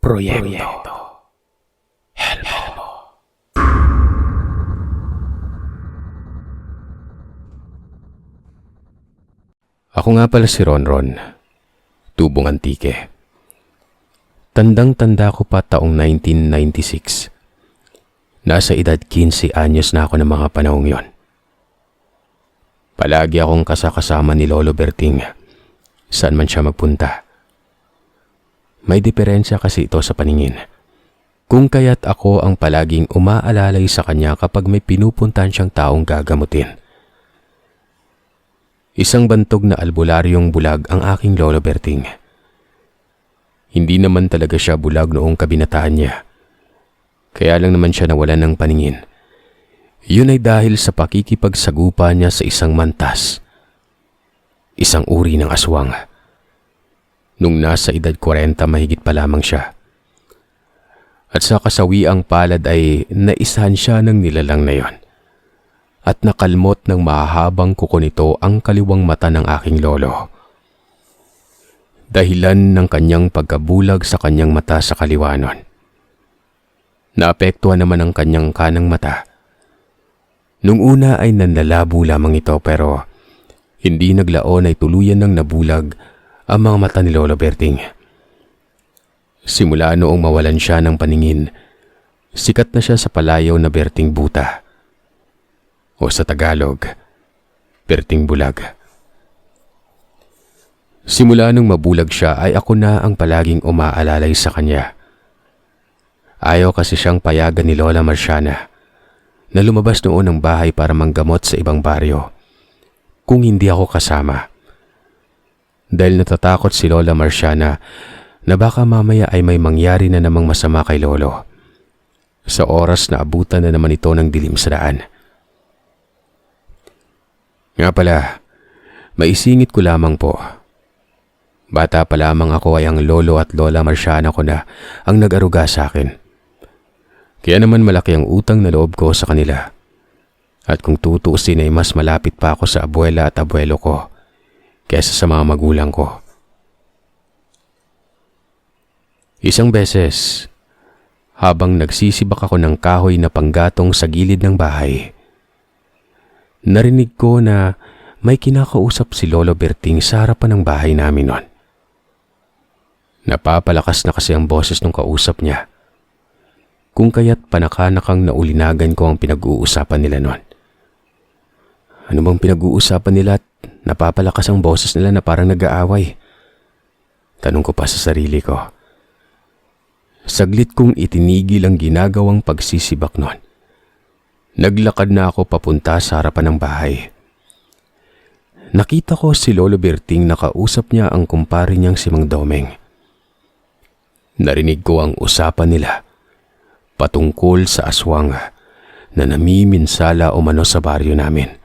Proyekto Helmo. Ako nga pala si Ronron, tubong antike. Tandang-tanda ko pa taong 1996. Nasa edad 15 anyos na ako ng mga panahong yon. Palagi akong kasakasama ni Lolo Berting, saan man siya magpunta. May diferensya kasi ito sa paningin. Kung kaya't ako ang palaging umaalalay sa kanya kapag may pinupuntahan siyang taong gagamutin. Isang bantog na albularyong bulag ang aking Lolo Berting. Hindi naman talaga siya bulag noong kabinataan niya. Kaya lang naman siya nawalan ng paningin. Yun ay dahil sa pakikipagsagupa niya sa isang mantas. Isang uri ng aswang. Nung nasa edad 40 mahigit pa lamang siya. At sa kasawiang palad ay naisahan siya ng nilalang na yon. At nakalmot ng mahahabang kuko nito ang kaliwang mata ng aking lolo. Dahilan ng kanyang pagkabulag sa kanyang mata sa kaliwa nun. Naapektuhan naman ang kanyang kanang mata. Nung una ay nanlalabo lamang ito pero hindi naglaon ay tuluyan ng nabulag ang mga mata ni Lolo Berting. Simula noong mawalan siya ng paningin, sikat na siya sa palayaw na Berting Buta. O sa Tagalog, Berting Bulag. Simula nung mabulag siya ay ako na ang palaging umaalalay sa kanya. Ayaw kasi siyang payagan ni Lola Marciana na lumabas noon ng bahay para manggamot sa ibang baryo kung hindi ako kasama. Dahil natatakot si Lola Marciana na baka mamaya ay may mangyari na namang masama kay Lolo sa oras na abutan na naman ito ng dilim sa daan. Nga pala, maisingit ko lamang po. Bata pa lamang ako ay ang Lolo at Lola Marciana ko na ang nag-aruga sa akin. Kaya naman malaki ang utang na loob ko sa kanila. At kung tutuusin ay mas malapit pa ako sa abuela at abuelo ko kaysa sa mga magulang ko. Isang beses, habang nagsisibak ako ng kahoy na panggatong sa gilid ng bahay, narinig ko na may kinakausap si Lolo Berting sa harapan ng bahay namin nun. Napapalakas na kasi ang boses ng kausap niya. Kung kaya't panakanakang naulinagan ko ang pinag-uusapan nila nun. Ano bang pinag-uusapan nila at napapalakas ang boses nila na parang nag-aaway? Tanong ko pa sa sarili ko. Saglit kong itinigil ang ginagawang pagsisibak nun. Naglakad na ako papunta sa harapan ng bahay. Nakita ko si Lolo Berting na kausap niya ang kumpare niyang si Mang Domeng. Narinig ko ang usapan nila patungkol sa aswang na namiminsala umano sa baryo namin.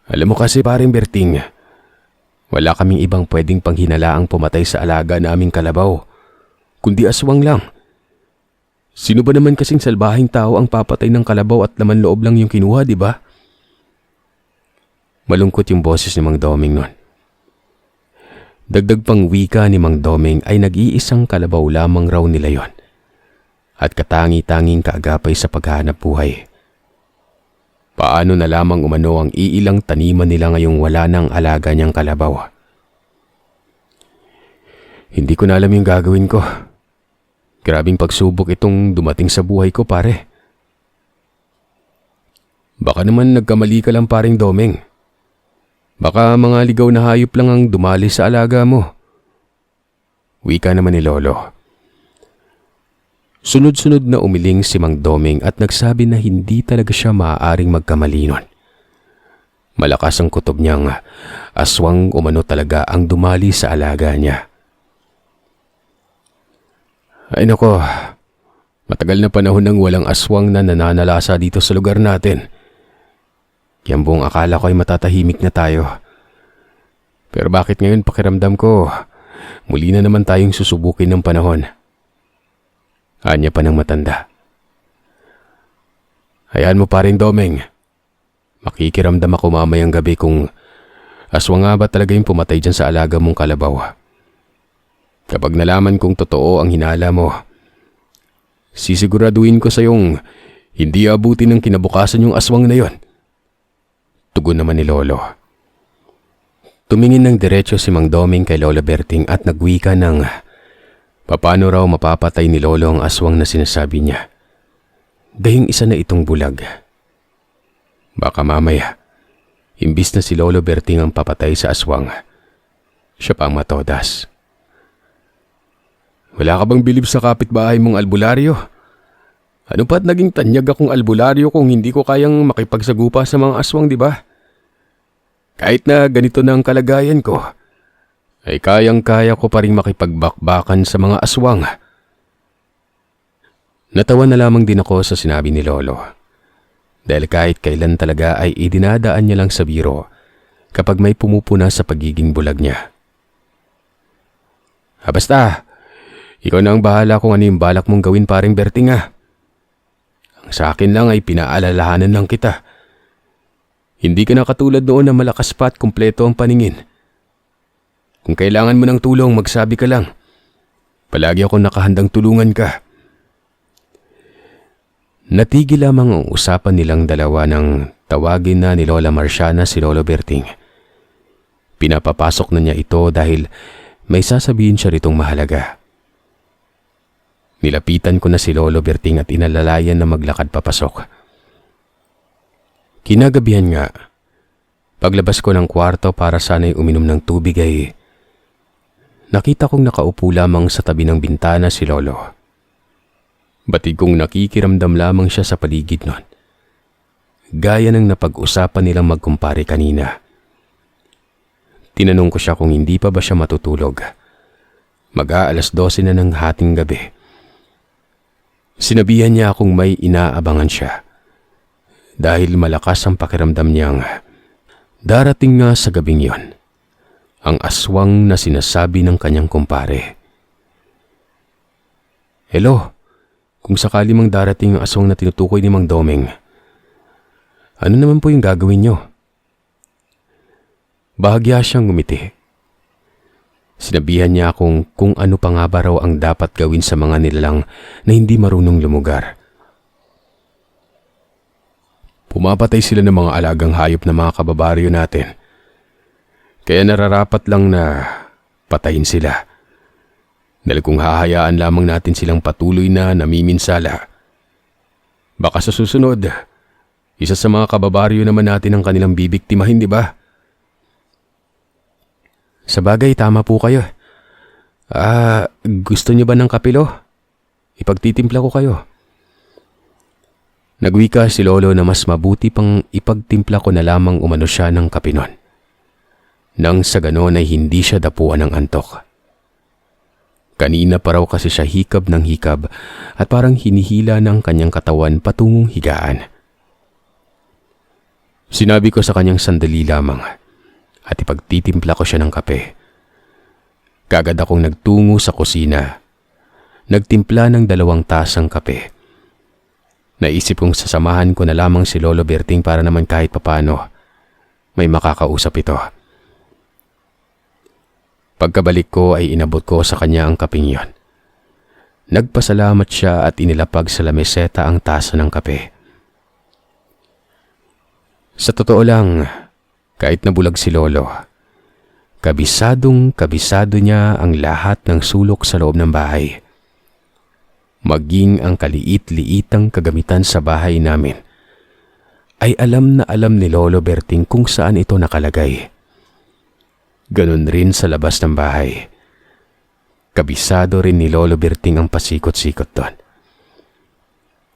Alam mo kasi paring Berting, wala kaming ibang pwedeng panghinalaang pumatay sa alaga naming kalabaw, kundi aswang lang. Sino ba naman kasing salbahing tao ang papatay ng kalabaw at laman loob lang yung kinuha, di ba? Malungkot yung boses ni Mang Domeng nun. Dagdag pang wika ni Mang Domeng ay nag-iisang kalabaw lamang raw nila yon at katangi-tanging kaagapay sa paghahanap buhay. Paano na lamang umano ang iilang taniman nila ngayong wala ng alaga niyang kalabaw? Hindi ko na alam yung gagawin ko. Grabing pagsubok itong dumating sa buhay ko, pare. Baka naman nagkamali ka lang, paring Domeng. Baka mga ligaw na hayop lang ang dumali sa alaga mo. Wika naman ni Lolo. Sunod-sunod na umiling si Mang Domeng at nagsabi na hindi talaga siya maaaring magkamali nun. Malakas ang kutob niyang aswang umano talaga ang dumali sa alaga niya. Ay nako, matagal na panahon nang walang aswang na nananalasa dito sa lugar natin. Kaya buong akala ko ay matatahimik na tayo. Pero bakit ngayon pakiramdam ko, muli na naman tayong susubukin ng panahon? Anya pa ng matanda. Hayaan mo pa rin, Domeng. Makikiramdam ako mamayang gabi kung aswang nga ba talaga yung pumatay dyan sa alaga mong kalabaw. Kapag nalaman kong totoo ang hinala mo, sisiguraduhin ko sa yung hindi abutin ng kinabukasan yung aswang na yon. Tugon naman ni Lolo. Tumingin ng diretso si Mang Doming kay Lolo Berting at nagwika ng paano raw mapapatay ni Lolo ang aswang na sinasabi niya. Gayong isa na itong bulag. Baka mamaya, imbis na si Lolo Berting ang papatay sa aswang, siya pa ang matodas. Wala ka bang bilib sa kapitbahay mong albularyo? Ano pa't naging tanyag akong albularyo kung hindi ko kayang makipagsagupa sa mga aswang, di ba? Kahit na ganito na ang kalagayan ko, ay kayang-kaya ko pa rin makipagbakbakan sa mga aswang. Natawa na lamang din ako sa sinabi ni Lolo. Dahil kahit kailan talaga ay idinadaan niya lang sa biro kapag may pumupuna sa pagiging bulag niya. Basta, ikaw na ang bahala kung ano yung balak mong gawin, paring Berting ah. Ang sa akin lang ay pinaalalahanan lang kita. Hindi ka na katulad noon na malakas pa at kumpleto ang paningin. Kung kailangan mo ng tulong, magsabi ka lang. Palagi akong nakahandang tulungan ka. Natigil lamang ang usapan nilang dalawa nang tawagin na ni Lola Marciana si Lolo Berting. Pinapapasok na niya ito dahil may sasabihin siya ritong mahalaga. Nilapitan ko na si Lolo Berting at inalalayan na maglakad papasok. Kinagabihan nga, paglabas ko ng kwarto para sana'y uminom ng tubig ay nakita kong nakaupo lamang sa tabi ng bintana si Lolo. Batid kong nakikiramdam lamang siya sa paligid nun. Gaya ng napag-usapan nilang magkumpare kanina. Tinanong ko siya kung hindi pa ba siya matutulog. Mag-aalas 12 na ng hating gabi. Sinabihan niya akong may inaabangan siya. Dahil malakas ang pakiramdam niyang darating nga sa gabing yon ang aswang na sinasabi ng kanyang kumpare. Hello, kung sakali mang darating ang aswang na tinutukoy ni Mang Doming, ano naman po yung gagawin niyo? Bahagya siyang ngumiti. Sinabihan niya akong kung ano pa nga ba raw ang dapat gawin sa mga nilalang na hindi marunong lumugar. Pumapatay sila ng mga alagang hayop na mga kababaryo natin. Kaya nararapat lang na patayin sila. Dahil kung hahayaan lamang natin silang patuloy na namiminsala, baka sa susunod, isa sa mga kababaryo naman natin ang kanilang bibiktimahin, di ba? Sa bagay, tama po kayo. Gusto niyo ba ng kapilo? Ipagtitimpla ko kayo. Nagwika si Lolo na mas mabuti pang ipagtimpla ko na lamang umano siya ng kapinon. Nang sa ganon ay hindi siya dapuan ng antok. Kanina pa raw kasi siya hikab ng hikab at parang hinihila ng kanyang katawan patungong higaan. Sinabi ko sa kanyang sandali lamang at ipagtitimpla ko siya ng kape. Kagad akong nagtungo sa kusina. Nagtimpla ng 2 tasang kape. Naisip kong sasamahan ko na lamang si Lolo Berting para naman kahit papano may makakausap ito. Pagkabalik ko ay inabot ko sa kanya ang kapeng yon. Nagpasalamat siya at inilapag sa lameseta ang tasa ng kape. Sa totoo lang, kahit nabulag si Lolo, kabisado niya ang lahat ng sulok sa loob ng bahay. Maging ang kaliit-liitang kagamitan sa bahay namin ay alam na alam ni Lolo Berting kung saan ito nakalagay. Ganon rin sa labas ng bahay. Kabisado rin ni Lolo Berting ang pasikot-sikot doon.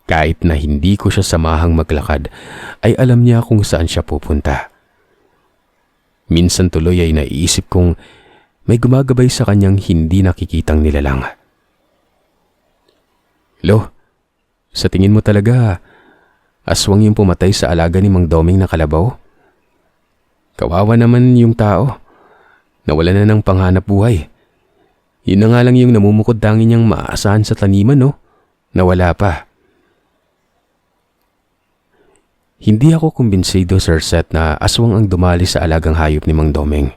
Kahit na hindi ko siya samahang maglakad, ay alam niya kung saan siya pupunta. Minsan tuloy ay naiisip kong may gumagabay sa kanyang hindi nakikitang nilalang. Lo, sa tingin mo talaga, aswang yung pumatay sa alaga ni Mang Doming na kalabaw? Kawawa naman yung tao. Nawala na ng panghanap buhay. Yun na nga lang yung namumukod-tangi niyang maaasahan sa taniman, no? Nawala pa. Hindi ako kumbinsido, Sir Seth, na aswang ang dumali sa alagang hayop ni Mang Doming.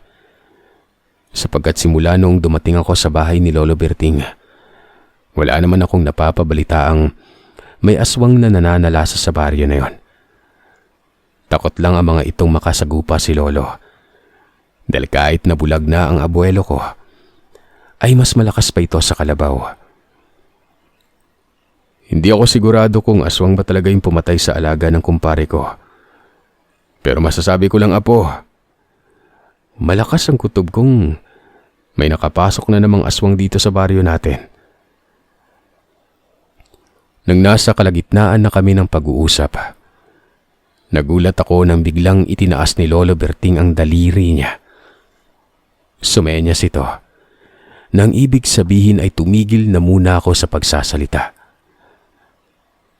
Sapagkat simula noong dumating ako sa bahay ni Lolo Berting, wala naman akong napapabalitaang may aswang na nananalasa sa baryo na yon. Takot lang ang mga itong makasagupa si Lolo. Dahil kahit na bulag na ang abuelo ko, ay mas malakas pa ito sa kalabaw. Hindi ako sigurado kung aswang ba talaga yung pumatay sa alaga ng kumpare ko. Pero masasabi ko lang, Apo, malakas ang kutob kong may nakapasok na namang aswang dito sa baryo natin. Nang nasa kalagitnaan na kami ng pag-uusap, nagulat ako nang biglang itinaas ni Lolo Berting ang daliri niya. Sumenyas ito, nang ibig sabihin ay tumigil na muna ako sa pagsasalita.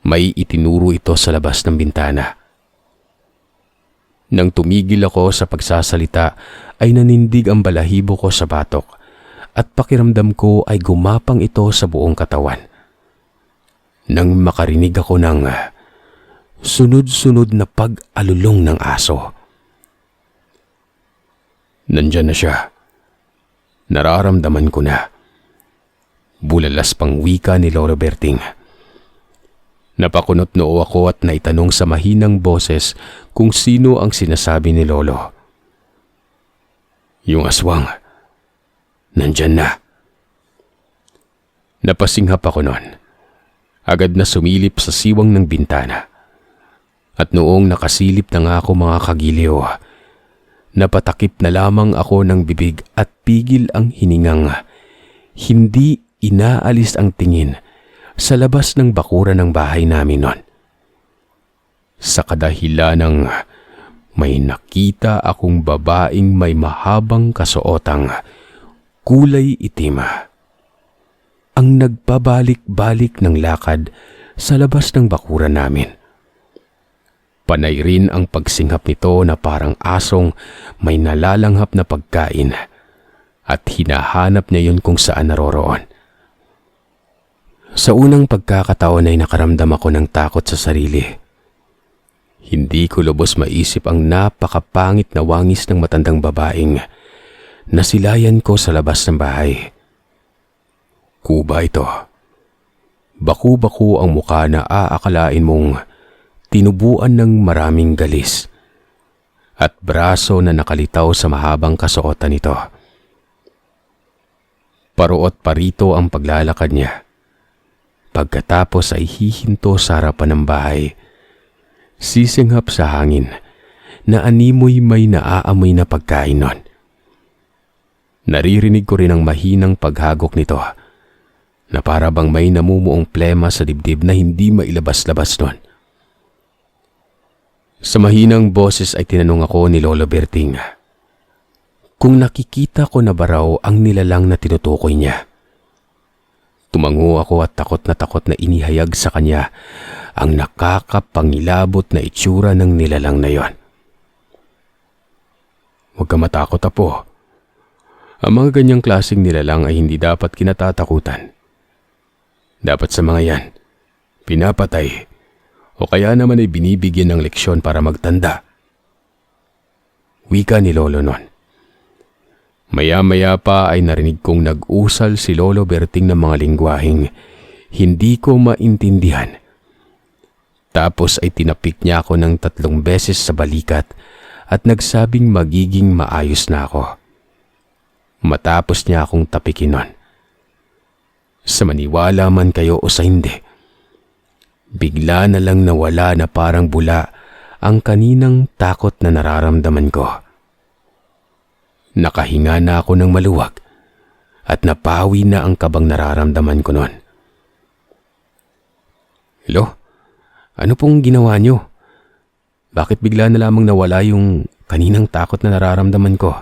May itinuro ito sa labas ng bintana. Nang tumigil ako sa pagsasalita ay nanindig ang balahibo ko sa batok at pakiramdam ko ay gumapang ito sa buong katawan. Nang makarinig ako ng sunod-sunod na pag-alulong ng aso. Nandyan na siya. Nararamdaman ko na. Bulalas pang wika ni Lolo Berting. Napakunot noo ako at naitanong sa mahinang boses kung sino ang sinasabi ni Lolo. Yung aswang. Nandyan na. Napasinghap ako noon. Agad na sumilip sa siwang ng bintana. At noong nakasilip na nga ako mga kagiliw, napatakip na lamang ako ng bibig at pigil ang hiningang. Hindi inaalis ang tingin sa labas ng bakuran ng bahay namin noon. Sa kadahilanang may nakita akong babaeng may mahabang kasuotang kulay itim. Ang nagpabalik-balik ng lakad sa labas ng bakuran namin. Panay rin ang pagsinghap nito na parang asong may nalalanghap na pagkain at hinahanap niya yun kung saan naroroon. Sa unang pagkakataon ay nakaramdam ako ng takot sa sarili. Hindi ko lubos maisip ang napakapangit na wangis ng matandang babaeng nasilayan ko sa labas ng bahay. Kuba ito. Baku-baku ang mukha na aakalain mong tinubuan ng maraming galis at braso na nakalitaw sa mahabang kasuotan nito. Paruot parito ang paglalakad niya. Pagkatapos ay hihinto sa harapan ng bahay. Sisinghap sa hangin na animoy may naaamoy na pagkain nun. Naririnig ko rin ang mahinang paghagok nito na para bang may namumuong plema sa dibdib na hindi mailabas-labas nun. Sa mahinang boses ay tinanong ako ni Lolo Berting kung nakikita ko na ba raw ang nilalang na tinutukoy niya. Tumango ako at takot na inihayag sa kanya ang nakakapangilabot na itsura ng nilalang na yon. Huwag ka matakot, Apo. Ang mga ganyang klaseng nilalang ay hindi dapat kinatatakutan. Dapat sa mga yan, pinapatay o kaya naman ay binibigyan ng leksyon para magtanda. Wika ni Lolo nun. Maya-maya pa ay narinig kong nag-usal si Lolo Berting ng mga lingwaheng hindi ko maintindihan. Tapos ay tinapik niya ako ng 3 beses sa balikat at nagsabing magiging maayos na ako. Matapos niya akong tapikin nun. Sa maniwala man kayo o sa hindi, bigla na lang nawala na parang bula ang kaninang takot na nararamdaman ko. Nakahinga na ako ng maluwag at napawi na ang kabang nararamdaman ko noon. Hello? Ano pong ginawa niyo? Bakit bigla na lamang nawala yung kaninang takot na nararamdaman ko?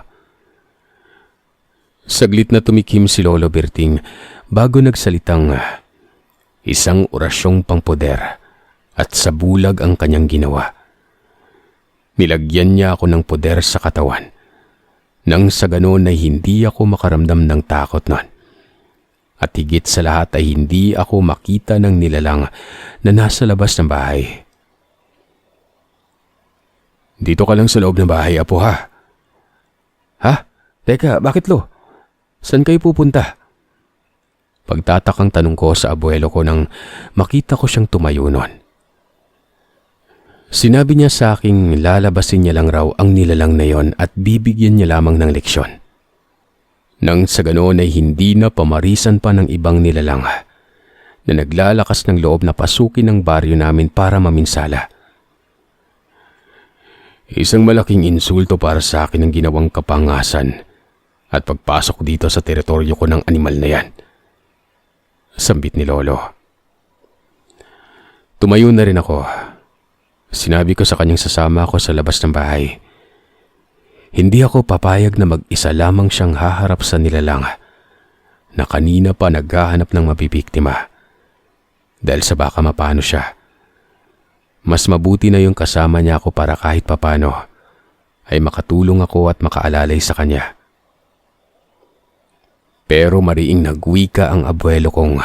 Saglit na tumikim si Lolo Berting bago nagsalitang isang orasyong pangpoder at sa bulag ang kanyang ginawa. Nilagyan niya ako ng poder sa katawan. Nang sa ganon ay hindi ako makaramdam ng takot nun. At higit sa lahat ay hindi ako makita ng nilalang na nasa labas ng bahay. Dito ka lang sa loob ng bahay, Apo, ha? Ha? Teka, bakit lo? Saan kayo pupunta? Pagtatakang tanong ko sa abuelo ko nang makita ko siyang tumayo nun. Sinabi niya sa aking lalabasin niya lang raw ang nilalang na yon at bibigyan niya lamang ng leksyon. Nang sa ganoon ay hindi na pamarisan pa ng ibang nilalang na naglalakas ng loob na pasukin ang baryo namin para maminsala. Isang malaking insulto para sa akin ang ginawang kapangasan at pagpasok dito sa teritoryo ko ng animal na yan. Sambit ni Lolo. Tumayo na rin ako. Sinabi ko sa kanyang sasama ako sa labas ng bahay. Hindi ako papayag na mag-isa lamang siyang haharap sa nilalang na kanina pa naghahanap ng mabibiktima. Dahil sa baka mapano siya. Mas mabuti na yung kasama niya ako para kahit papano ay makatulong ako at makaalalay sa kanya. Pero mariing nagwika ang abuelo kong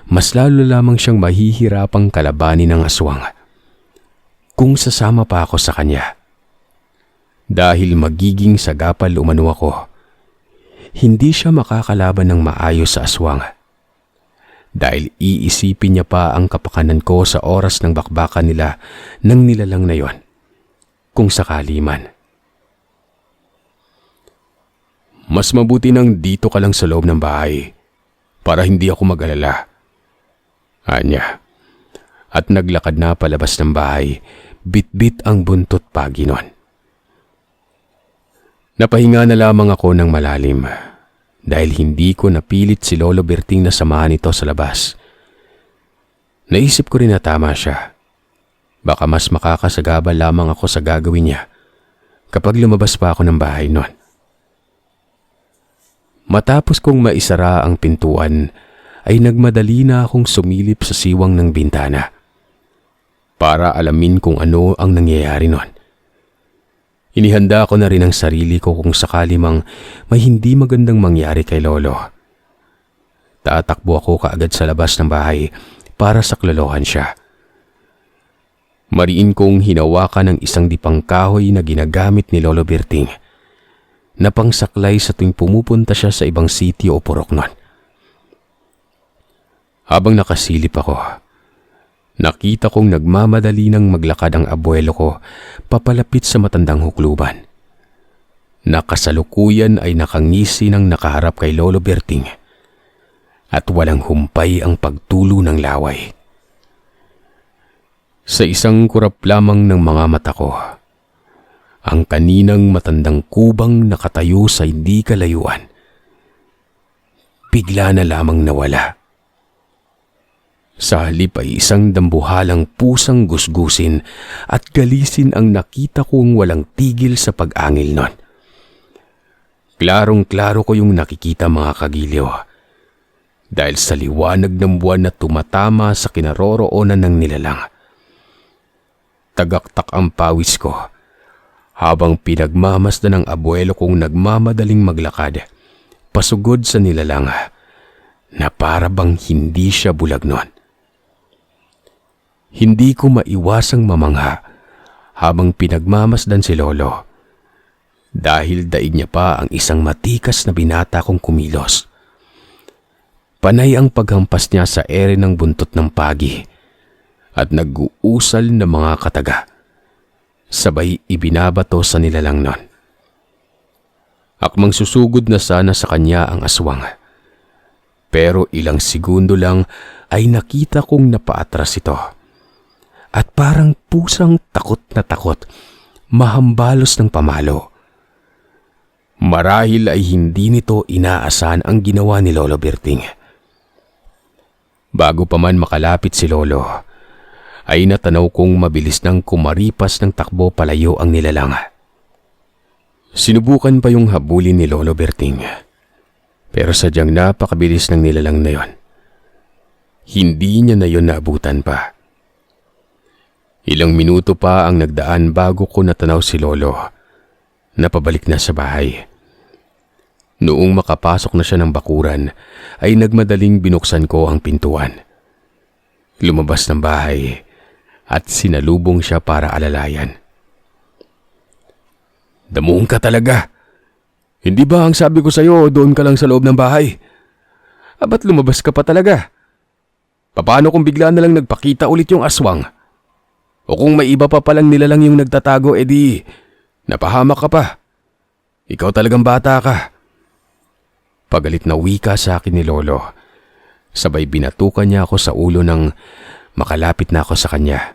mas lalo lamang siyang mahihirapang kalabanin ng aswang kung sasama pa ako sa kanya. Dahil magiging sagapal umano ako, hindi siya makakalaban ng maayos sa aswang. Dahil iisipin niya pa ang kapakanan ko sa oras ng bakbakan nila ng nilalang na yon, kung sakali man. Mas mabuti nang dito ka lang sa loob ng bahay para hindi ako mag-alala. Anya. At naglakad na palabas ng bahay, bit-bit ang buntot pagi nun. Napahinga na lamang ako ng malalim dahil hindi ko napilit si Lolo Berting na samahan ito sa labas. Naisip ko rin na tama siya. Baka mas makakasagabal lamang ako sa gagawin niya kapag lumabas pa ako ng bahay nun. Matapos kong maisara ang pintuan ay nagmadali na akong sumilip sa siwang ng bintana para alamin kung ano ang nangyayari nun. Inihanda ko na rin ang sarili ko kung sakali mang may hindi magandang mangyari kay Lolo. Tatakbo ako kaagad sa labas ng bahay para saklolohan siya. Mariin kong hinawakan ng isang dipang kahoy na ginagamit ni Lolo Berting na pangsaklay sa tuwing pumupunta siya sa ibang sitio o purok nun. Habang nakasilip ako, nakita kong nagmamadali ng maglakad ang abuelo ko papalapit sa matandang hukluban. Nakasalukuyan ay nakangisi ng nakaharap kay Lolo Berting at walang humpay ang pagtulo ng laway. Sa isang kurap lamang ng mga mata ko, ang kaninang matandang kubang nakatayo sa hindi kalayuan, bigla na lamang nawala. Sa halip ay isang dambuhalang pusang gusgusin at galisin ang nakita kong walang tigil sa pag-angil nun. Klarong-klaro ko yung nakikita mga kagiliw dahil sa liwanag ng buwan na tumatama sa kinaroroonan ng nilalang. Tagaktak ang pawis ko habang pinagmamasdan ng abuelo kong nagmamadaling maglakad pasugod sa nilalang na para bang hindi siya bulag nun. Hindi ko maiwasang mamangha habang pinagmamasdan si Lolo dahil daig niya pa ang isang matikas na binata kong kumilos. Panay ang paghampas niya sa ere ng buntot ng pagi at nag-uusal na mga kataga. Sabay ibinabato sa nilalang nun. Akmang susugod na sana sa kanya ang aswang. Pero ilang segundo lang ay nakita kong napaatras ito. At parang pusang takot na takot, mahambalos ng pamalo. Marahil ay hindi nito inaasahan ang ginawa ni Lolo Berting. Bago pa man makalapit si Lolo, ay natanaw kong mabilis nang kumaripas ng takbo palayo ang nilalang. Sinubukan pa yung habulin ni Lolo Berting, pero sadyang napakabilis ng nilalang na yon. Hindi niya na yon naabutan pa. Ilang minuto pa ang nagdaan bago ko natanaw si Lolo na pabalik na sa bahay. Noong makapasok na siya ng bakuran, ay nagmadaling binuksan ko ang pintuan. Lumabas ng bahay at sinalubong siya para alalayan. "Damuhon ka talaga. Hindi ba ang sabi ko sa'yo doon ka lang sa loob ng bahay? Ba't lumabas ka pa talaga? Paano kung bigla na lang nagpakita ulit yung aswang? O kung may iba pa palang nilalang yung nagtatago, edi napahamak ka pa. Ikaw talagang bata ka. Pagalit na wika sa akin ni Lolo. Sabay binatukan niya ako sa ulo nang makalapit na ako sa kanya.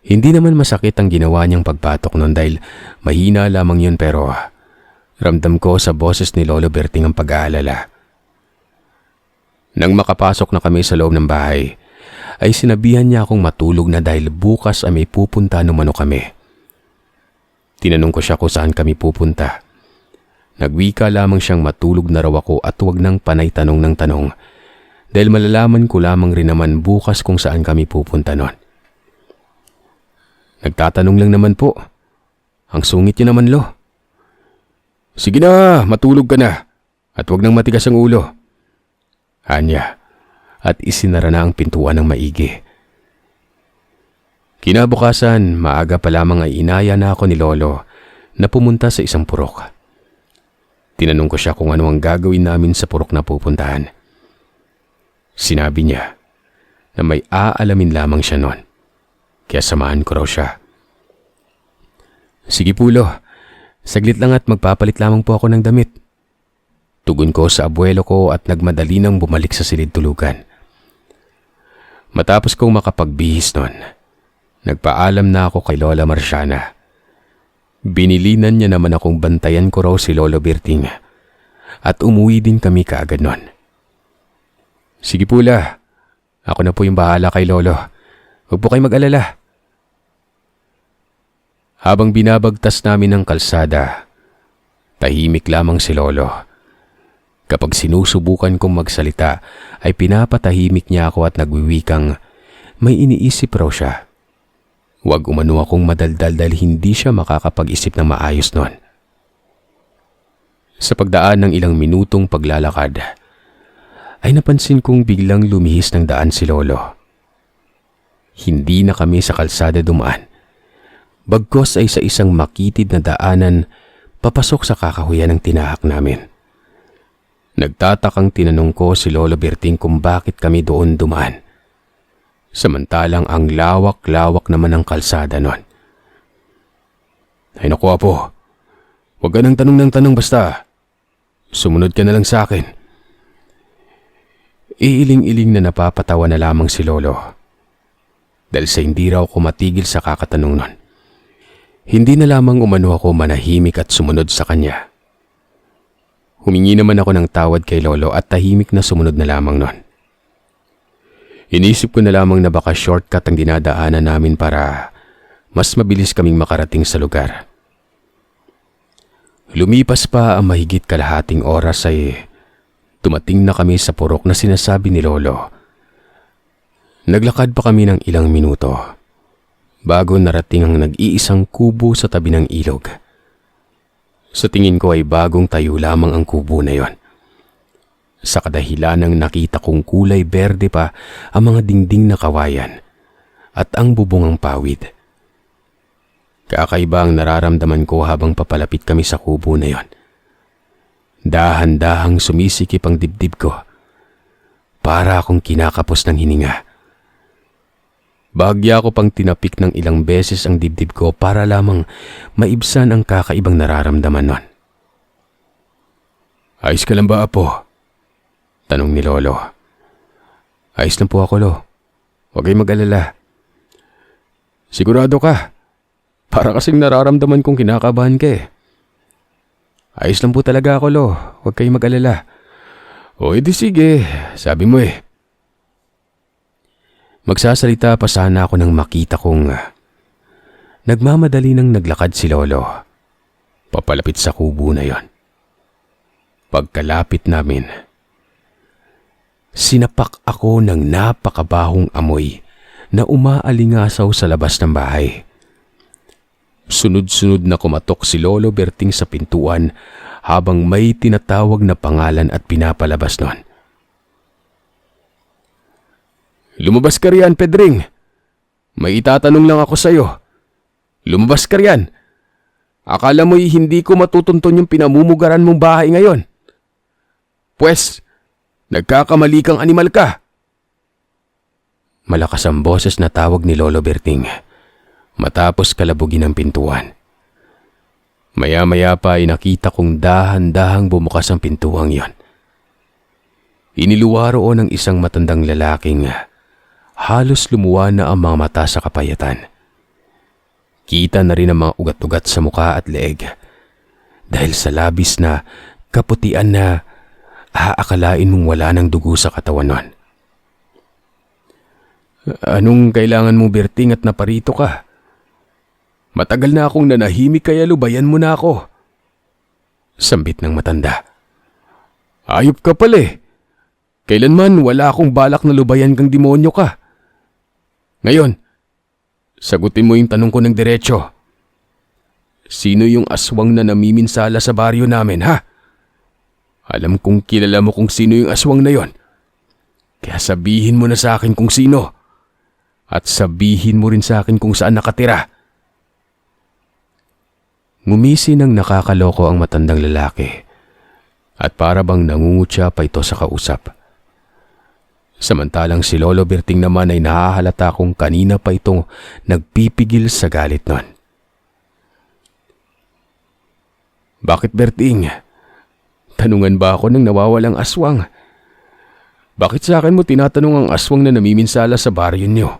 Hindi naman masakit ang ginawa niyang pagpatok noon dahil mahina lamang yun, pero ramdam ko sa boses ni Lolo Berting ang pag-aalala. Nang makapasok na kami sa loob ng bahay, ay sinabihan niya akong matulog na dahil bukas ay may pupunta numano kami. Tinanong ko siya kung saan kami pupunta. Nagwika lamang siyang matulog na raw ako at huwag nang panay tanong ng tanong dahil malalaman ko lamang rin naman bukas kung saan kami pupunta noon. Nagtatanong lang naman po. Ang sungit niya naman, Lo. Sige na, matulog ka na at huwag nang matigas ang ulo. Anya, at isinara na ang pintuan ng maigi. Kinabukasan, maaga pa lamang ay inaya na ako ni Lolo na pumunta sa isang purok. Tinanong ko siya kung ano ang gagawin namin sa purok na pupuntahan. Sinabi niya na may aalamin lamang siya noon, kaya samahan ko raw siya. Sige po, Lo, saglit lang at magpapalit lamang po ako ng damit. Tugon ko sa abuelo ko at nagmadali nang bumalik sa silid tulugan. Matapos kong makapagbihis noon, nagpaalam na ako kay Lola Marciana. Binilinan niya naman akong bantayan ko raw si Lolo Berting at umuwi din kami kaagad noon. Sige po, La, ako na po yung bahala kay Lolo. Huwag po kayo mag-alala. Habang binabagtas namin ang kalsada, tahimik lamang si Lolo. Kapag sinusubukan kong magsalita, ay pinapatahimik niya ako at nagwiwikang may iniisip raw siya. Huwag umano akong madaldal dahil hindi siya makakapag-isip ng maayos noon. Sa pagdaan ng ilang minutong paglalakad, ay napansin kong biglang lumihis ng daan si Lolo. Hindi na kami sa kalsada dumaan. Bagkos ay sa isang makitid na daanan papasok sa kakahuyan ng tinahak namin. Nagtatakang tinanong ko si Lolo Berting kung bakit kami doon dumaan. Samantalang ang lawak-lawak naman ng kalsada noon. Ay naku, Apo, huwag ka nang tanong ng tanong basta. Sumunod ka na lang sa akin. Iiling-iling na napapatawa na lamang si Lolo. Dahil sa hindi raw ako matigil sa kakatanong noon. Hindi na lamang umano ako manahimik at sumunod sa kanya. Humingi naman ako ng tawad kay Lolo at tahimik na sumunod na lamang noon. Inisip ko na lamang na baka shortcut ang dinadaanan namin para mas mabilis kaming makarating sa lugar. Lumipas pa ang mahigit kalahating oras ay dumating na kami sa purok na sinasabi ni Lolo. Naglakad pa kami ng ilang minuto bago narating ang nag-iisang kubo sa tabi ng ilog. Sa tingin ko ay bagong tayo lamang ang kubo na yon. Sa kadahilanang nakita kong kulay berde pa ang mga dingding na kawayan at ang bubungang pawid. Kakaiba ang nararamdaman ko habang papalapit kami sa kubo na yon. Dahan-dahang sumisikip ang dibdib ko. Para akong kinakapos ng hininga. Bahagya ko pang tinapik ng ilang beses ang dibdib ko para lamang maibsan ang kakaibang nararamdaman nun. Ayos ka lang ba, Apo? Tanong ni Lolo. Ayos lang po ako, Lo. Huwag kayong mag-alala. Sigurado ka? Para kasing nararamdaman kong kinakabahan ka eh. Ayos lang po talaga ako, Lo. Huwag kayong mag-alala. O edi sige, sabi mo eh. Magsasalita pa sana ako nang makita kong nagmamadali nang naglakad si Lolo. Papalapit sa kubo na yon. Pagkalapit namin, sinapak ako ng napakabahong amoy na umaalingasaw sa labas ng bahay. Sunod-sunod na kumatok si Lolo Berting sa pintuan habang may tinatawag na pangalan at pinapalabas nun. Lumabas ka riyan, Pedring. May itatanong lang ako sa'yo. Lumabas ka riyan. Akala mo'y hindi ko matutunton yung pinamumugaran mong bahay ngayon. Pwes, nagkakamali kang animal ka. Malakas ang boses na tawag ni Lolo Berting matapos kalabugin ang pintuan. Maya-maya pa ay nakita kong dahan-dahang bumukas ang pintuang yon. Iniluwa roon ng isang matandang lalaking halos lumuwa na ang mga mata sa kapayatan. Kita na rin ang mga ugat-ugat sa muka at leeg dahil sa labis na kaputian na aakalain mong wala ng dugo sa katawan nun. Anong kailangan mo, Berting, at naparito ka? Matagal na akong nanahimik kaya lubayan mo na ako. Sambit ng matanda. Ayop ka pala eh. Kailanman wala akong balak na lubayan kang demonyo ka. Ngayon, sagutin mo yung tanong ko ng diretso. Sino yung aswang na namiminsala sa baryo namin, ha? Alam kong kilala mo kung sino yung aswang na yon. Kaya sabihin mo na sa akin kung sino. At sabihin mo rin sa akin kung saan nakatira. Ngumisi ng nakakaloko ang matandang lalaki at para bang nangungutya pa ito sa kausap. Samantalang si Lolo Berting naman ay nahahalata kung kanina pa itong nagpipigil sa galit nun. Bakit, Berting? Tanungan ba ako ng nawawalang aswang? Bakit sa akin mo tinatanong ang aswang na namiminsala sa baryo niyo?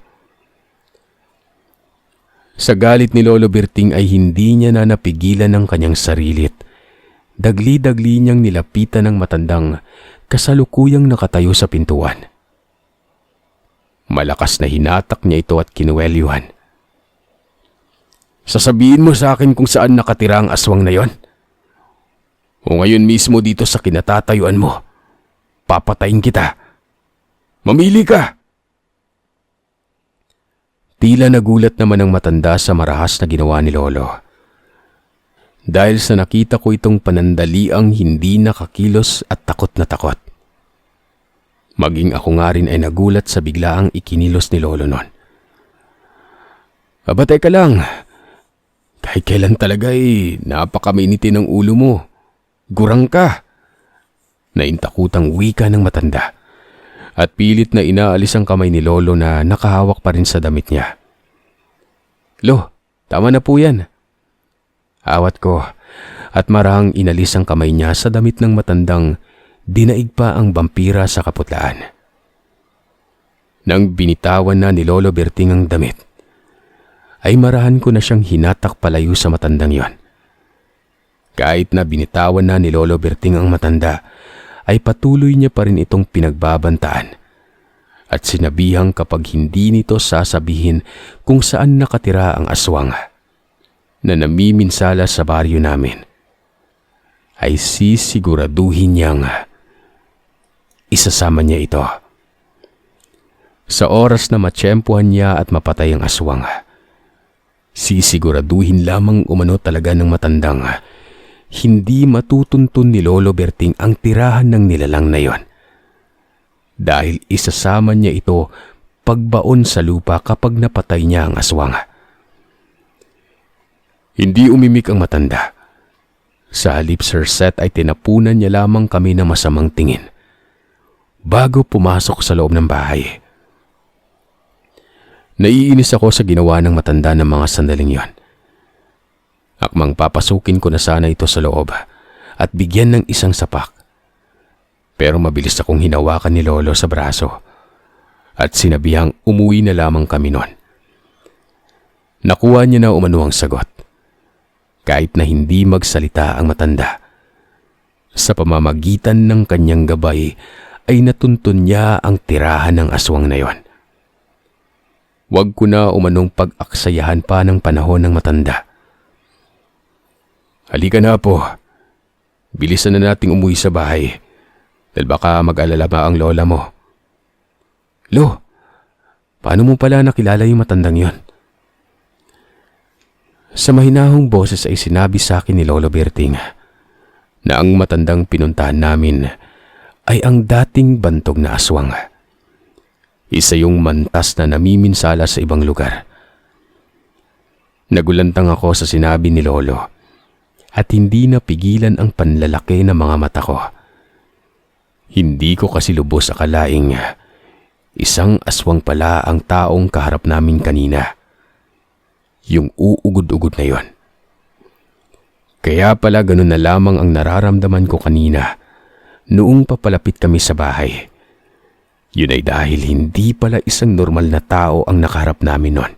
Sa galit ni Lolo Berting ay hindi niya na napigilan ng kanyang sarilit. Dagli-dagli niyang nilapitan ng matandang kasalukuyang nakatayo sa pintuan. Malakas na hinatak niya ito at kinuwelyuhan. Sasabihin mo sa akin kung saan nakatira ang aswang na yon? O ngayon mismo dito sa kinatatayuan mo, papatayin kita. Mamili ka! Tila nagulat naman ang matanda sa marahas na ginawa ni Lolo. Dahil sa nakita ko itong panandaliang hindi nakakilos at takot na takot. Maging ako nga rin ay nagulat sa biglaang ikinilos ni Lolo nun. Aba, teka lang. Kahit kailan talaga napakaminiti ng ulo mo. Gurang ka. Naintakutang wika ng matanda. At pilit na inaalis ang kamay ni Lolo na nakahawak pa rin sa damit niya. Lo, tama na po yan. Awat ko at marahang inalis ang kamay niya sa damit ng matandang dinaig pa ang vampira sa kaputlaan. Nang binitawan na ni Lolo Berting ang damit, ay marahan ko na siyang hinatak palayo sa matandang yon. Kahit na binitawan na ni Lolo Berting ang matanda, ay patuloy niya pa rin itong pinagbabantaan at sinabihang kapag hindi nito sasabihin kung saan nakatira ang aswang na namiminsala sa baryo namin, ay sisiguraduhin niyang isasama niya ito. Sa oras na matsyempuhan niya at mapatay ang aswang, sisiguraduhin lamang umano talaga ng matandang hindi matutuntun ni Lolo Berting ang tirahan ng nilalang na yon. Dahil isasama niya ito pagbaon sa lupa kapag napatay niya ang aswang. Hindi umimik ang matanda. Sa halip, Sir Seth, ay tinapunan niya lamang kami ng masamang tingin bago pumasok sa loob ng bahay. Naiinis ako sa ginawa ng matanda ng mga sandaling yon. Akmang papasukin ko na sana ito sa loob at bigyan ng isang sapak. Pero mabilis akong hinawakan ni Lolo sa braso at sinabihang umuwi na lamang kami nun. Nakuha niya na umano ang sagot. Kahit na hindi magsalita ang matanda. Sa pamamagitan ng kanyang gabay ay natuntun niya ang tirahan ng aswang na yon. Huwag ko na umanong pag-aksayahan pa ng panahon ng matanda. Halika na po. Bilisan na nating umuwi sa bahay. Dahil baka mag-alala ba ang lola mo. Lo, paano mo pala nakilala yung matandang yon? Sa mahinahong boses ay sinabi sa akin ni Lolo Berting na ang matandang pinuntahan namin ay ang dating bantog na aswang. Isa yung mantas na namiminsala sa ibang lugar. Nagulantang ako sa sinabi ni Lolo at hindi napigilan ang panlalaki ng mga mata ko. Hindi ko kasi lubos akalaing isang aswang pala ang taong kaharap namin kanina. Yung uugod-ugod na yon. Kaya pala ganun na lamang ang nararamdaman ko kanina noong papalapit kami sa bahay. Yun ay dahil hindi pala isang normal na tao ang nakaharap namin nun.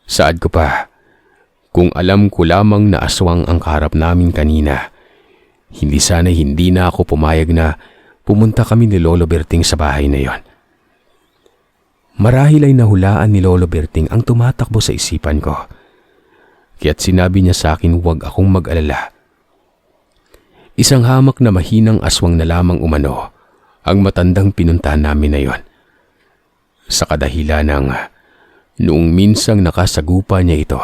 Saad ko pa, kung alam ko lamang na aswang ang kaharap namin kanina, hindi na ako pumayag na pumunta kami ni Lolo Berting sa bahay na yon. Marahil ay nahulaan ni Lolo Berting ang tumatakbo sa isipan ko. Kaya't sinabi niya sa akin huwag akong mag-alala. Isang hamak na mahinang aswang na lamang umano ang matandang pinuntahan namin na yon. Sa kadahilan ng noong minsang nakasagupa niya ito,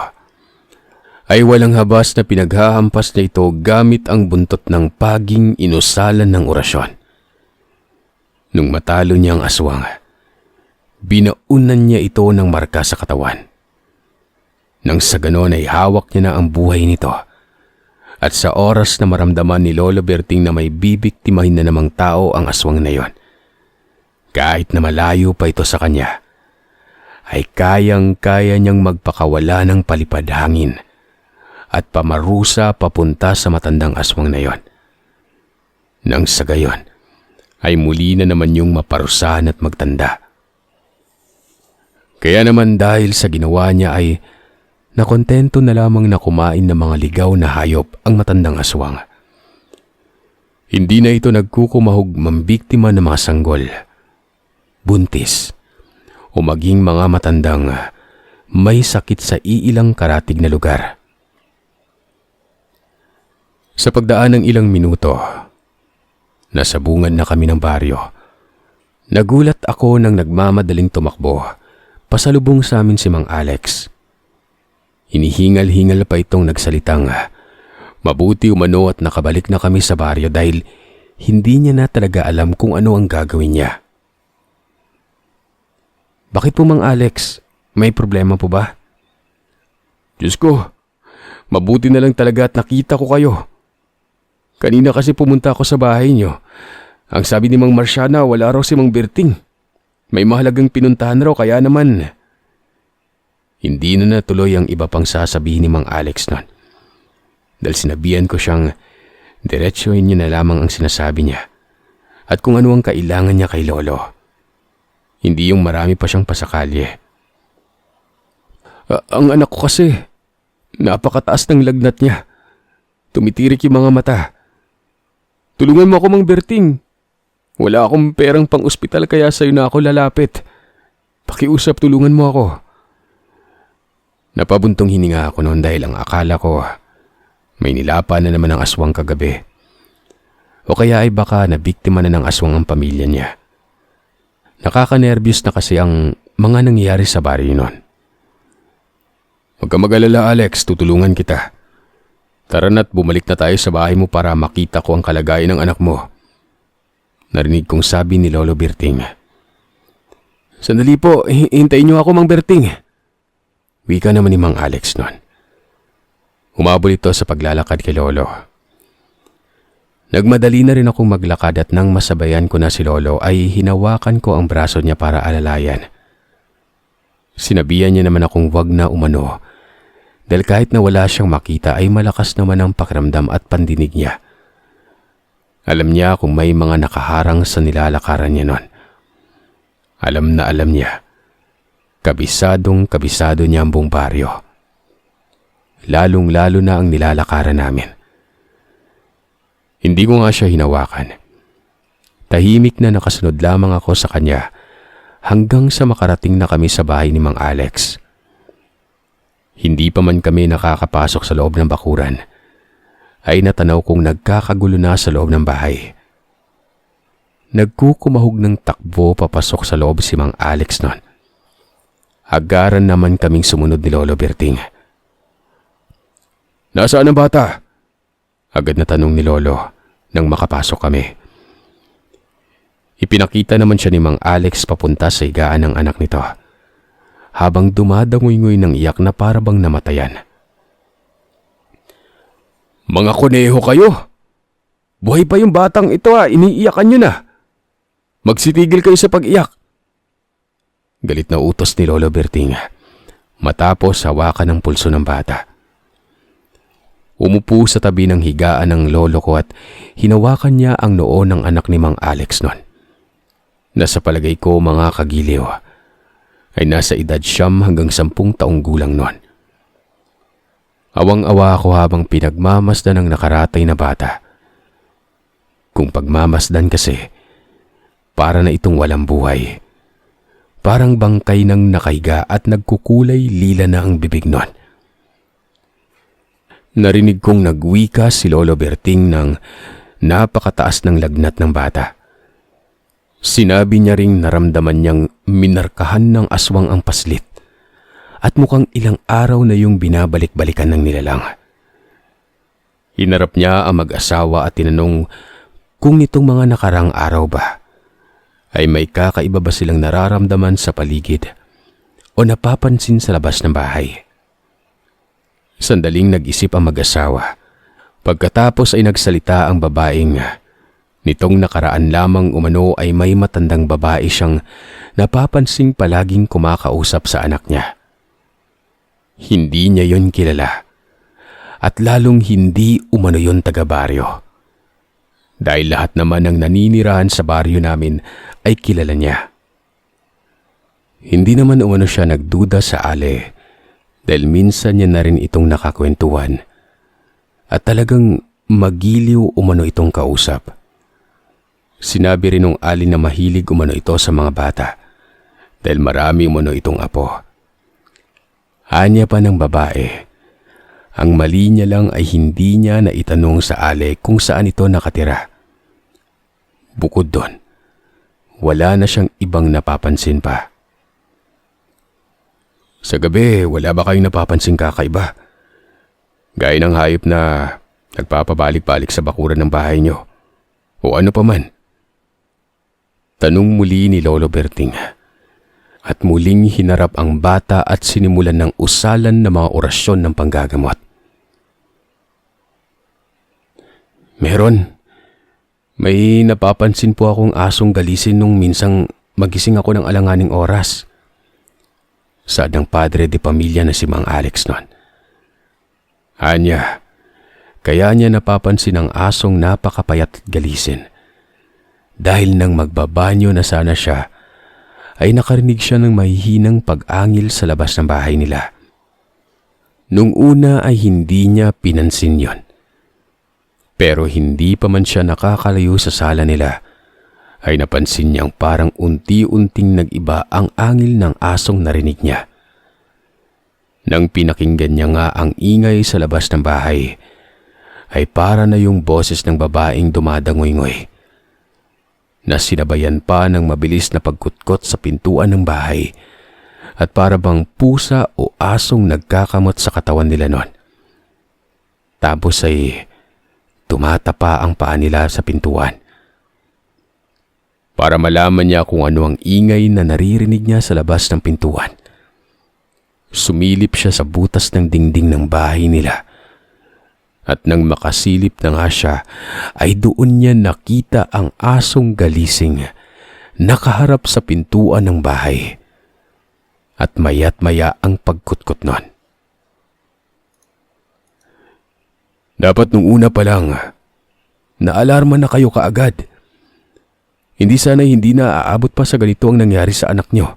ay walang habas na pinaghahampas niya ito gamit ang buntot ng paging inusalan ng orasyon. Nung matalo niya ang aswang, binaunan niya ito ng marka sa katawan. Nang sa ganon ay hawak niya na ang buhay nito. At sa oras na maramdaman ni Lolo Berting na may bibiktimahin na namang tao ang aswang na yon, kahit na malayo pa ito sa kanya, ay kayang-kaya niyang magpakawala ng palipad hangin at pamarusa papunta sa matandang aswang na yon. Nang sa gayon, ay muli na naman yung maparusahan at magtanda. Kaya naman dahil sa ginawa niya ay nakontento na lamang na kumain ng mga ligaw na hayop ang matandang aswang. Hindi na ito nagkukumahog mambiktima ng mga sanggol, buntis, o maging mga matandang may sakit sa iilang karatig na lugar. Sa pagdaan ng ilang minuto, nasa bungad na kami ng baryo. Nagulat ako nang nagmamadaling tumakbo pasalubong sa amin si Mang Alex. Hinihingal-hingal pa itong nagsalitang mabuti umano at nakabalik na kami sa baryo dahil hindi niya na talaga alam kung ano ang gagawin niya. Bakit po Mang Alex? May problema po ba? Diyos ko, mabuti na lang talaga at nakita ko kayo. Kanina kasi pumunta ako sa bahay niyo. Ang sabi ni Mang Marciana, wala raw si Mang Berting. May mahalagang pinuntahan raw kaya naman. Hindi na natuloy ang iba pang sasabihin ni Mang Alex nun. Dahil sinabihan ko siyang diretsuhin niya na lamang ang sinasabi niya at kung ano ang kailangan niya kay Lolo. Hindi yung marami pa siyang pasakalye. Ang anak ko kasi, napakataas ng lagnat niya. Tumitirik yung mga mata. Tulungan mo ako Mang Berting. Wala akong perang pang ospital kaya sa'yo na ako lalapit. Pakiusap, tulungan mo ako. Napabuntong hininga ako noon dahil ang akala ko may nilapa na naman ang aswang kagabi. O kaya ay baka nabiktima na ng aswang ang pamilya niya. Nakakanerbiyos na kasi ang mga nangyayari sa baryo noon. Huwag ka mag-alala Alex, tutulungan kita. Tara na't bumalik na tayo sa bahay mo para makita ko ang kalagayan ng anak mo. Narinig kong sabi ni Lolo Berting. Sandali po, hintayin niyo ako Mang Berting. Wika naman ni Mang Alex noon. Humabol ito sa paglalakad kay Lolo. Nagmadali na rin akong maglakad at nang masabayan ko na si Lolo ay hinawakan ko ang braso niya para alalayan. Sinabihan niya naman akong wag na umano dahil kahit na wala siyang makita ay malakas naman ang pakiramdam at pandinig niya. Alam niya kung may mga nakaharang sa nilalakaran niya noon. Alam na alam niya. Kabisado niya ang buong baryo. Lalong-lalo na ang nilalakaran namin. Hindi ko nga siya hinawakan. Tahimik na nakasunod lamang ako sa kanya hanggang sa makarating na kami sa bahay ni Mang Alex. Hindi pa man kami nakakapasok sa loob ng bakuran, ay natanaw kong nagkakagulo na sa loob ng bahay. Nagkukumahog ng takbo papasok sa loob si Mang Alex noon. Agaran naman kaming sumunod ni Lolo Berting. Nasaan ang bata? Agad na tanong ni Lolo nang makapasok kami. Ipinakita naman siya ni Mang Alex papunta sa higaan ng anak nito, habang dumadangoy-ngoy ng iyak na para bang namatayan. Mga kuneho kayo! Buhay pa yung batang ito iniiyakan nyo na! Magsitigil kayo sa pag-iyak! Galit na utos ni Lolo Berting matapos hawakan ng pulso ng bata. Umupo sa tabi ng higaan ng lolo ko at hinawakan niya ang noo ng anak ni Mang Alex noon. Nasa palagay ko mga kagiliw ay nasa edad 9 hanggang 10 taong gulang noon. Awang-awa ako habang pinagmamasdan ng nakaratay na bata. Kung pagmamasdan kasi, para na itong walang buhay. Parang bangkay ng nakahiga at nagkukulay lila na ang bibig noon. Narinig kong nagwika si Lolo Berting ng napakataas ng lagnat ng bata. Sinabi niya ring naramdaman niyang minarkahan ng aswang ang paslit at mukhang ilang araw na yung binabalik-balikan ng nilalang. Hinarap niya ang mag-asawa at tinanong kung nitong mga nakarang araw ba ay may kakaiba ba silang nararamdaman sa paligid o napapansin sa labas ng bahay. Sandaling nag-isip ang mag-asawa. Pagkatapos ay nagsalita ang babaeng nitong nakaraan lamang umano ay may matandang babae siyang napapansing palaging kumakausap sa anak niya. Hindi niya yon kilala at lalong hindi umano yon taga-baryo. Dahil lahat naman ng naninirahan sa baryo namin ay kilala niya. Hindi naman umano siya nagduda sa Ale dahil minsan niya na rin itong nakakwentuhan at talagang magiliw umano itong kausap. Sinabi rin ng Ali na mahilig umano ito sa mga bata dahil marami umano itong apo. Anya pa ng babae, ang mali niya lang ay hindi niya na itanong sa Ale kung saan ito nakatira. Bukod doon, wala na siyang ibang napapansin pa. Sa gabi, wala ba kayong napapansing kakaiba? Gaya ng hayop na nagpapabalik-balik sa bakuran ng bahay niyo. O ano pa man? Tanong muli ni Lolo Berting. At muling hinarap ang bata at sinimulan ng usalan ng mga orasyon ng panggagamot. Meron. May napapansin po akong asong galisin nung minsang magising ako ng alanganing oras. Saad ng padre de pamilya na si Mang Alex noon. Anya, kaya niya napapansin ang asong napakapayat at galisin. Dahil nang magbabanyo na sana siya, ay nakarinig siya ng mahihinang pag-angil sa labas ng bahay nila. Nung una ay hindi niya pinansin yon. Pero hindi pa man siya nakakalayo sa sala nila, ay napansin niyang parang unti-unting nag-iba ang angil ng asong narinig niya. Nang pinakinggan niya nga ang ingay sa labas ng bahay, ay para na yung boses ng babaeng dumadangoy-ngoy, na sinabayan pa ng mabilis na pagkutkot sa pintuan ng bahay, at para bang pusa o asong nagkakamot sa katawan nila noon. Tapos ay tumatapa ang paa nila sa pintuan. Para malaman niya kung ano ang ingay na naririnig niya sa labas ng pintuan, sumilip siya sa butas ng dingding ng bahay nila. At nang makasilip na nga siya, ay doon niya nakita ang asong galising nakaharap sa pintuan ng bahay. At maya't maya ang pagkutkot nun. Dapat nung una pa lang, naalarma na kayo kaagad. Hindi na aabot pa sa ganito ang nangyari sa anak nyo.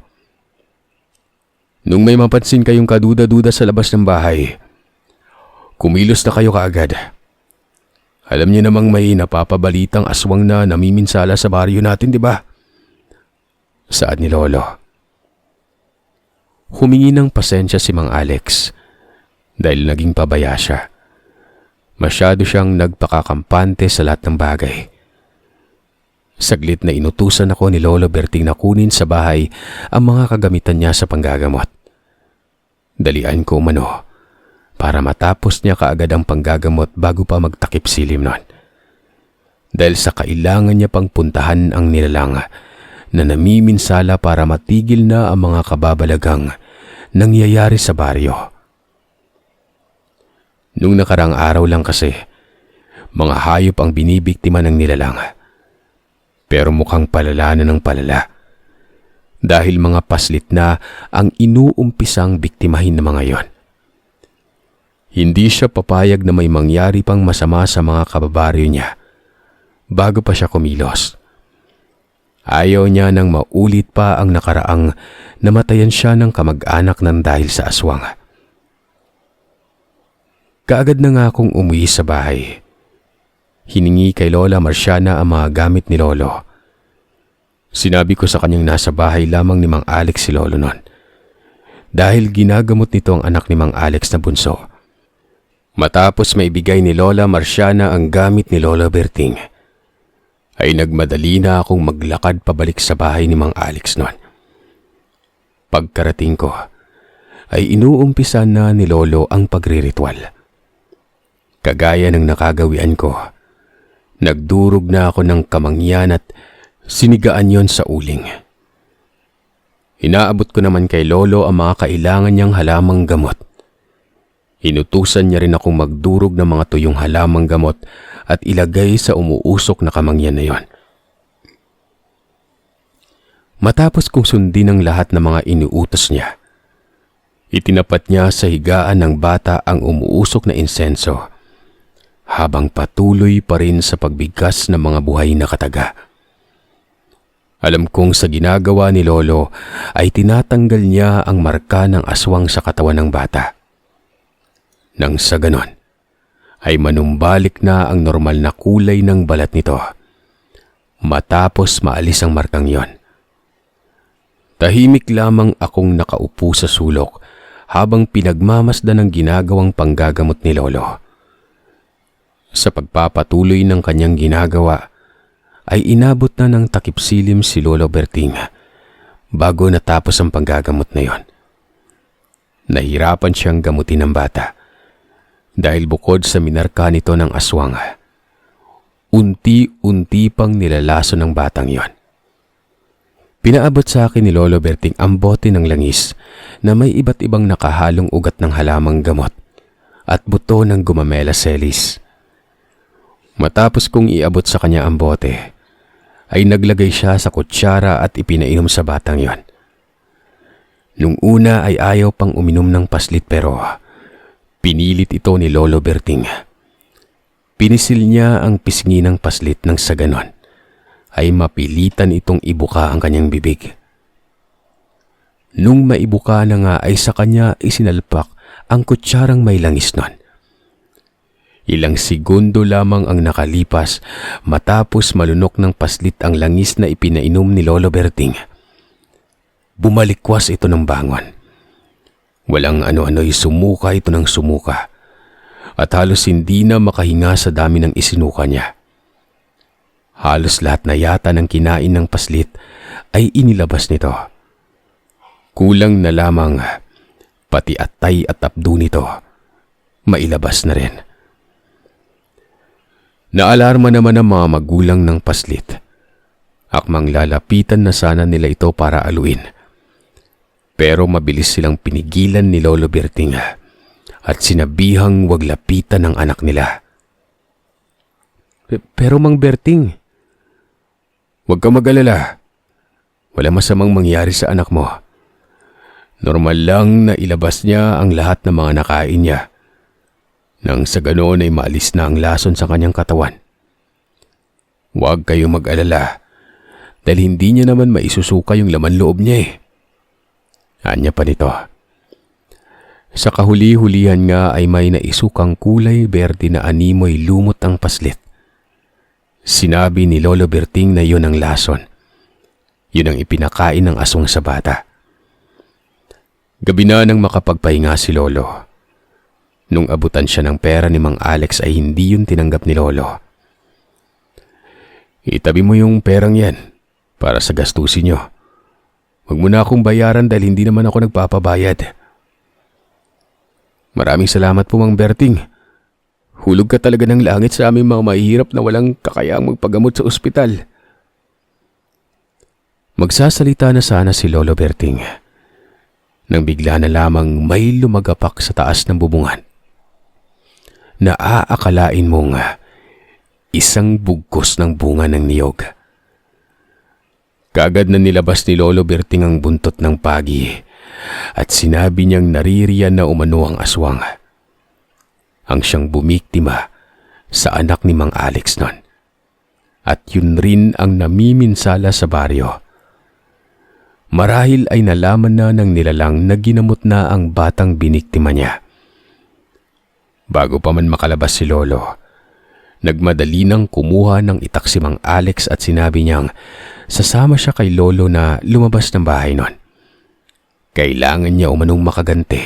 Nung may mapansin kayong kaduda-duda sa labas ng bahay, kumilos na kayo kaagad. Alam niyo namang may napapabalitang aswang na namiminsala sa baryo natin, di ba? Saad ni Lolo. Humingi ng pasensya si Mang Alex dahil naging pabaya siya. Masyado siyang nagpakakampante sa lahat ng bagay. Saglit na inutusan ako ni Lolo Berting na kunin sa bahay ang mga kagamitan niya sa panggagamot. Dalian ko umano para matapos niya kaagad ang panggagamot bago pa magtakip silim nun. Dahil sa kailangan niya pang puntahan ang nilalang na namiminsala para matigil na ang mga kababalagang nangyayari sa baryo. Nung nakarang araw lang kasi Mga hayop ang binibiktima ng nilalang. Pero mukhang palala na ng palala. Dahil mga paslit na ang inuumpisang biktimahin ng mga yon. Hindi siya papayag na may mangyari pang masama sa mga kababaryo niya bago pa siya kumilos. Ayaw niya nang maulit pa ang nakaraang namatayan siya ng kamag-anak ng dahil sa aswang. Kaagad na nga akong umuwi sa bahay. Hiningi kay Lola Marciana ang mga gamit ni Lolo. Sinabi ko sa kanyang nasa bahay lamang ni Mang Alex si Lolo noon. Dahil ginagamot nito ang anak ni Mang Alex na bunso. Matapos maibigay ni Lola Marciana ang gamit ni Lolo Berting, ay nagmadali na akong maglakad pabalik sa bahay ni Mang Alex noon. Pagkarating ko, ay inuumpisa na ni Lolo ang pagriritual. Kagaya ng nakagawian ko, nagdurog na ako ng kamangyan at sinigaan yon sa uling. Inaabot ko naman kay Lolo ang mga kailangan niyang halamang gamot. Inutusan niya rin akong magdurog ng mga tuyong halamang gamot at ilagay sa umuusok na kamangyan na yon. Matapos kong sundin ang lahat ng mga iniutos niya, itinapat niya sa higaan ng bata ang umuusok na insenso, habang patuloy pa rin sa pagbigkas ng mga buhay na kataga. Alam kong sa ginagawa ni Lolo ay tinatanggal niya ang marka ng aswang sa katawan ng bata. Nang sa ganon, ay manumbalik na ang normal na kulay ng balat nito matapos maalis ang markang yon. Tahimik lamang akong nakaupo sa sulok habang pinagmamasdan ang ginagawang panggagamot ni Lolo. Sa pagpapatuloy ng kanyang ginagawa, ay inabot na ng takip silim si Lolo Berting bago natapos ang panggagamot na yon. Nahirapan siyang gamutin ng bata dahil bukod sa minarka nito ng aswang, unti-unti pang nilalaso ng batang yon. Pinaabot sa akin ni Lolo Berting ang bote ng langis na may iba't ibang nakahalong ugat ng halamang gamot at buto ng gumamela selis. Matapos kong iabot sa kanya ang bote, ay naglagay siya sa kutsara at ipinainom sa batang yon. Nung una ay ayaw pang uminom ng paslit pero pinilit ito ni Lolo Berting. Pinisil niya ang pisngi ng paslit nang sa ganon ay mapilitan itong ibuka ang kanyang bibig. Nung maibuka na nga ay sa kanya isinalpak ang kutsarang may langis nun. Ilang segundo lamang ang nakalipas matapos malunok ng paslit ang langis na ipinainom ni Lolo Berting. Bumalikwas ito ng bangon. Walang ano-ano'y sumuka ito ng sumuka at halos hindi na makahinga sa dami ng isinuka niya. Halos lahat na yata ng kinain ng paslit ay inilabas nito. Kulang na lamang pati atay at abdo nito mailabas na rin. Naalarma naman ang mga magulang ng paslit. Akmang lalapitan na sana nila ito para aluin. Pero mabilis silang pinigilan ni Lolo Berting at sinabihang wag lapitan ang anak nila. Pero Mang Berting, huwag kang mag-alala. Wala masamang mangyari sa anak mo. Normal lang na ilabas niya ang lahat ng mga nakain niya. Nang sa ganoon ay maalis na ang lason sa kanyang katawan. Huwag kayong mag-alala dahil hindi niya naman maisusuka yung laman loob niya eh. Anya pa nito. Sa kahuli-hulihan nga ay may naisukang kulay berde na animoy lumot ang paslit. Sinabi ni Lolo Berting na yun ang lason. Yun ang ipinakain ng aswang sa bata. Gabi na nang makapagpahinga si Lolo. Nung abutan siya ng pera ni Mang Alex ay hindi yun tinanggap ni Lolo. Itabi mo yung perang yan para sa gastusin nyo. Huwag mo na akong bayaran dahil hindi naman ako nagpapabayad. Maraming salamat po Mang Berting. Hulog ka talaga ng langit sa aming mga mahihirap na walang kakayaang magpagamot sa ospital. Magsasalita na sana si Lolo Berting nang bigla na lamang may lumagapak sa taas ng bubungan. Naaakalain mong isang bugkos ng bunga ng niyog. Kaagad na nilabas ni Lolo Berting ang buntot ng pagi at sinabi niyang naririyan na umano ang aswang. Ang siyang bumiktima sa anak ni Mang Alex nun. At yun rin ang namiminsala sa baryo. Marahil ay nalaman na ng nilalang na ginamot na ang batang biniktima niya. Bago pa man makalabas si Lolo, nagmadali nang kumuha ng itak si Mang Alex at sinabi niyang sasama siya kay Lolo na lumabas ng bahay nun. Kailangan niya umanong makaganti.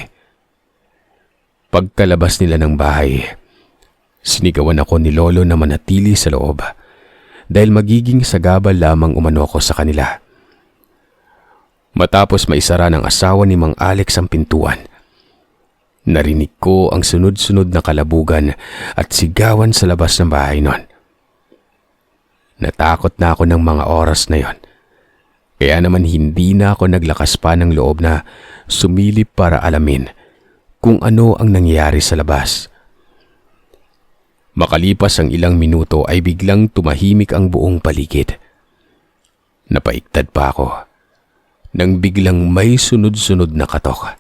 Pagkalabas nila ng bahay, sinigawan ako ni Lolo na manatili sa loob dahil magiging sagabal lamang umano ako sa kanila. Matapos maisara ng asawa ni Mang Alex ang pintuan, narinig ko ang sunod-sunod na kalabugan at sigawan sa labas ng bahay nun. Natakot na ako ng mga oras na yon. Kaya naman hindi na ako naglakas pa ng loob na sumilip para alamin kung ano ang nangyayari sa labas. Makalipas ang ilang minuto ay biglang tumahimik ang buong paligid. Napaiktad pa ako nang biglang may sunod-sunod na katok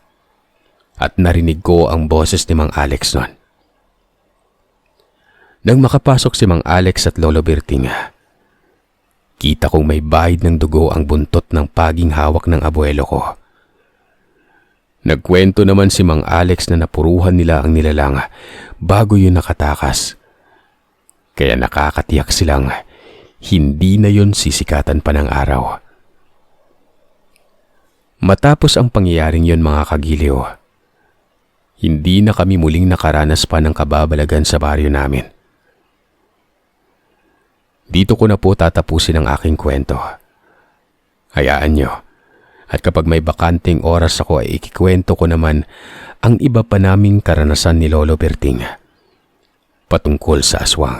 at narinig ko ang boses ni Mang Alex nun. Nang makapasok si Mang Alex at Lolo Berting, kita kong may bahid ng dugo ang buntot ng paging hawak ng abuelo ko. Nagkwento naman si Mang Alex na napuruhan nila ang nilalang bago yun nakatakas. Kaya nakakatiyak silang hindi na yun sisikatan pa ng araw. Matapos ang pangyayaring yun mga kagiliw, hindi na kami muling nakaranas pa ng kababalagan sa baryo namin. Dito ko na po tatapusin ang aking kwento. Hayaan nyo, at kapag may bakanting oras ako ay ikikwento ko naman ang iba pa naming karanasan ni Lolo Berting patungkol sa aswang.